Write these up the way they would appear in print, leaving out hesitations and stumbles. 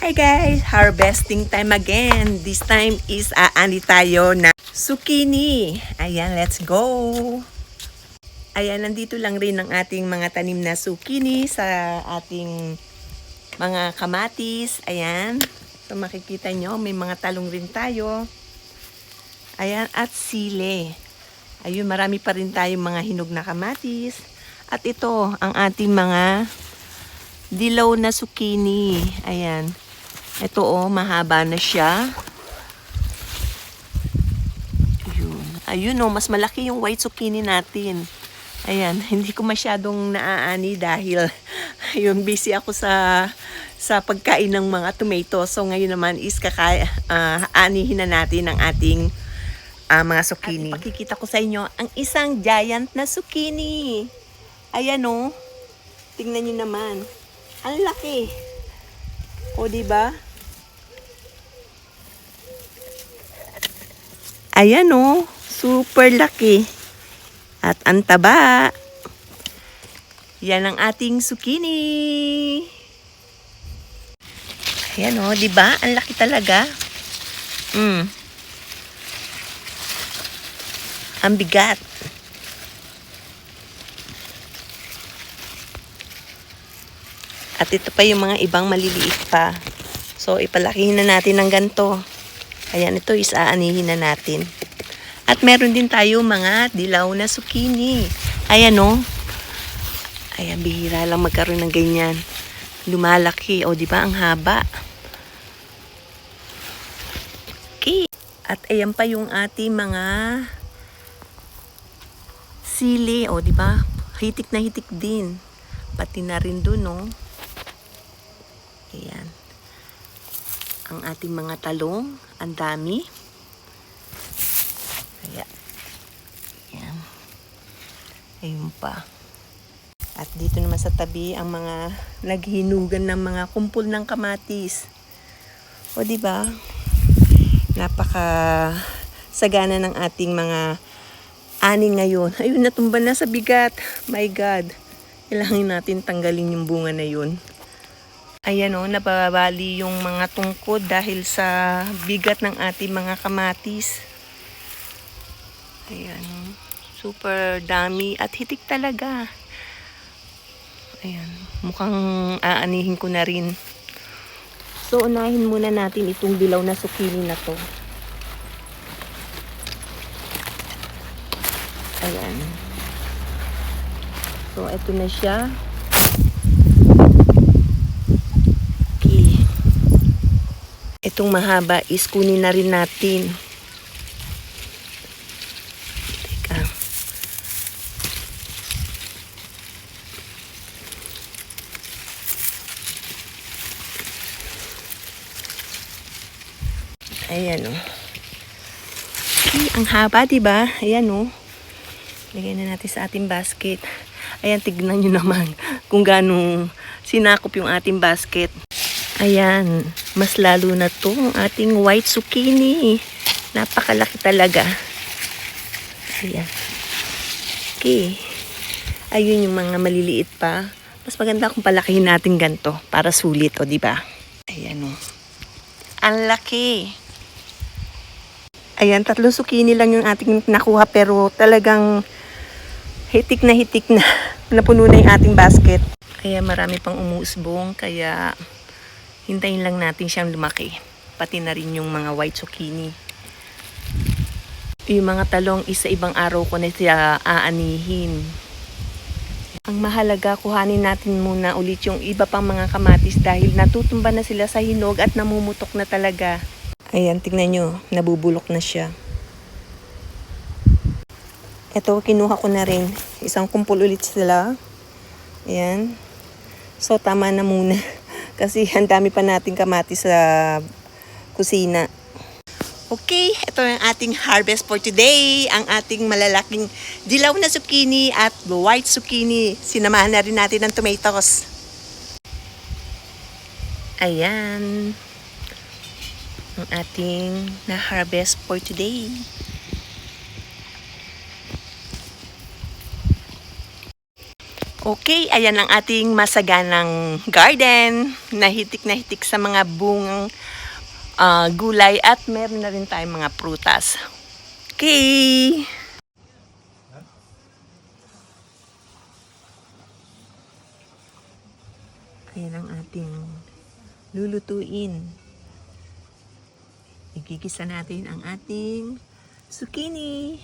Hi guys! Harvesting time again. This time is aani tayo na zucchini. Ayan, let's go! Ayan, nandito lang rin ang ating mga tanim na zucchini sa ating mga kamatis. Ayan. So makikita nyo, may mga talong rin tayo. Ayan, at sile. Ayun, marami pa rin tayong mga hinog na kamatis. At ito, ang ating mga dilaw na zucchini. Ayan. Ito mahaba na siya. Ayun mas malaki yung white zucchini natin. Ayan, hindi ko masyadong naaani dahil yung busy ako sa pagkain ng mga tomato. So ngayon naman is aanihin na natin ang ating mga zucchini. At ipakikita ko sa inyo ang isang giant na zucchini. Ayan tingnan niyo naman. Ang laki. O diba? Ayan super laki. At ang taba. Yan ang ating zucchini. Ayan diba? Ang laki talaga. Ang bigat. At ito pa yung mga ibang maliliit pa. So ipalakihin na natin ng ganito. Ayan, ito is aanihin na natin. At meron din tayo mga dilaw na zucchini. Ayan Ayan, bihira lang magkaroon ng ganyan. Lumalaki. O, di ba ang haba? Okay. At ayan pa yung ating mga sili. O, di ba? Hitik na hitik din. Pati na rin dun, Ayan. Ang ating mga talong, ang dami. Ayan. Ayun pa. At dito naman sa tabi ang mga naghinugan ng mga kumpol ng kamatis. O di ba? Napaka sagana ng ating mga ani ngayon. Ayun, natumba na sa bigat. My God. Kailangan natin tanggalin yung bunga na yun. Ayan nababali yung mga tungkod dahil sa bigat ng ating mga kamatis. Ayan, super dami at hitik talaga. Ayan, mukhang aanihin ko na rin. So, unahin muna natin itong dilaw na zucchini na to. Ayan. So, ito na siya. Itong mahaba is kunin na rin natin. Teka. Ayan Okay, ang haba, diba? Ayan Lagay na natin sa ating basket. Ayan, tignan nyo naman kung gaano sinakop yung ating basket. Ayan, mas lalo na to ang ating white zucchini. Napakalaki talaga. Ayan. Okay. Ayun yung mga maliliit pa. Mas maganda kung palakihin natin ganito para sulit, di ba? Ayan Ang laki. Ayan, 3 zucchini lang yung ating nakuha pero talagang hitik na napuno na yung ating basket. Kaya marami pang umuusbong, kaya hintayin lang natin siyang lumaki. Pati na rin yung mga white zucchini. Yung mga talong isa ibang araw ko na siya aanihin. Ang mahalaga, kuhanin natin muna ulit yung iba pang mga kamatis dahil natutumba na sila sa hinog at namumutok na talaga. Ayan, tingnan nyo. Nabubulok na siya. Ito, kinuha ko na rin. Isang kumpul ulit sila. Ayan. So, tama na muna. Kasi ang dami pa nating kamatis sa kusina. Okay, ito ang ating harvest for today. Ang ating malalaking dilaw na zucchini at white zucchini. Sinamahan na rin natin ng tomatoes. Ayan. Ang ating na-harvest for today. Okay, ayan ang ating masaganang garden. Nahitik sa mga bungang gulay at meron na rin tayong mga prutas. Okay. Ayan ang ating lulutuin. Igigisa natin ang ating zucchini.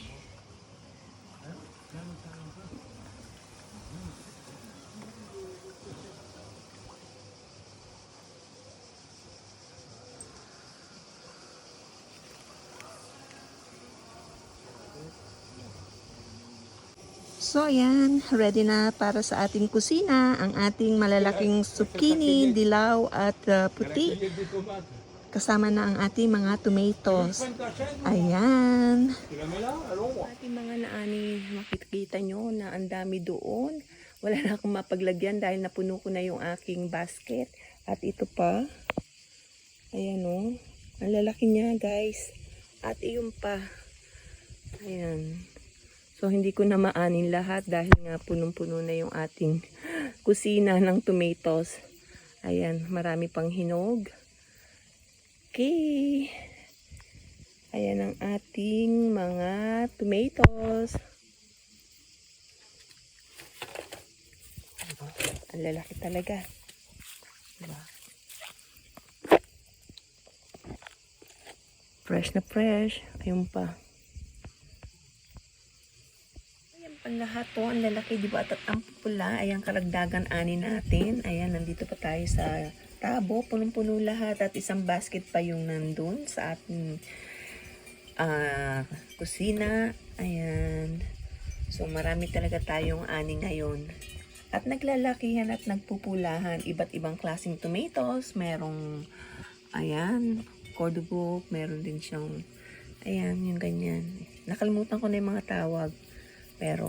So ayan, ready na para sa ating kusina ang ating malalaking zucchini, dilaw at puti. Kasama na ang ating mga tomatoes. Ayan. Ating mga naani, makikita nyo na ang dami doon. Wala na akong mapaglagyan dahil napuno ko na yung aking basket. At ito pa. Ayan o. Ang lalaki niya guys. At iyon pa. Ayan. So, hindi ko na maanin lahat dahil nga punong-puno na yung ating kusina ng tomatoes. Ayan, marami pang hinog. Okay. Ayan ang ating mga tomatoes. Ang lalaki talaga. Diba? Fresh na fresh. Ayun pa. Ang lahat to, ang lalaki, di ba? At ang pula, ayan, karagdagan ani natin. Ayan, nandito pa tayo sa tabo. Punong-puno lahat at isang basket pa yung nandun sa ating kusina. Ayan. So, marami talaga tayong ani ngayon. At naglalakihan at nagpupulahan. Iba't ibang klaseng tomatoes. Merong, ayan, cordobuk. Meron din siyang, ayan, yung ganyan. Nakalimutan ko na yung mga tawag. Pero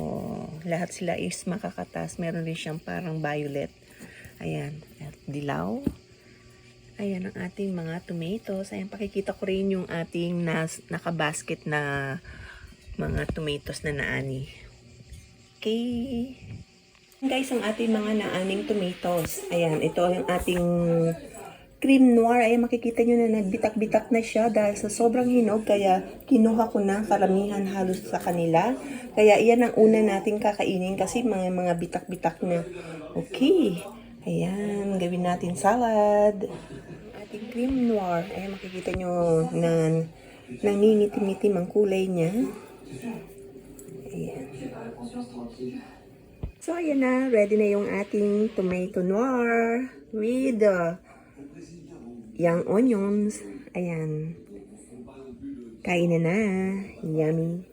lahat sila is makakatas. Meron din siyang parang violet. Ayan. At dilaw. Ayan ang ating mga tomatoes. Ayan, pakikita ko rin yung ating nakabasket na mga tomatoes na naani. Okay. Guys, ang ating mga naaning tomatoes. Ayan, ito yung ating cream noir. Ayan, makikita nyo na nagbitak-bitak na siya dahil sa sobrang hinog. Kaya kinuha ko na karamihan halos sa kanila. Kaya iyan ang una natin kakainin kasi mga bitak-bitak na. Okay. Ayan, gawin natin salad. Ating cream noir. Ayan, makikita nyo na nangingitim-itim ang kulay niya. Ayan. So, ayan na. Ready na yung ating tomato noir with young onions. Ayan. Kain na na. Yummy.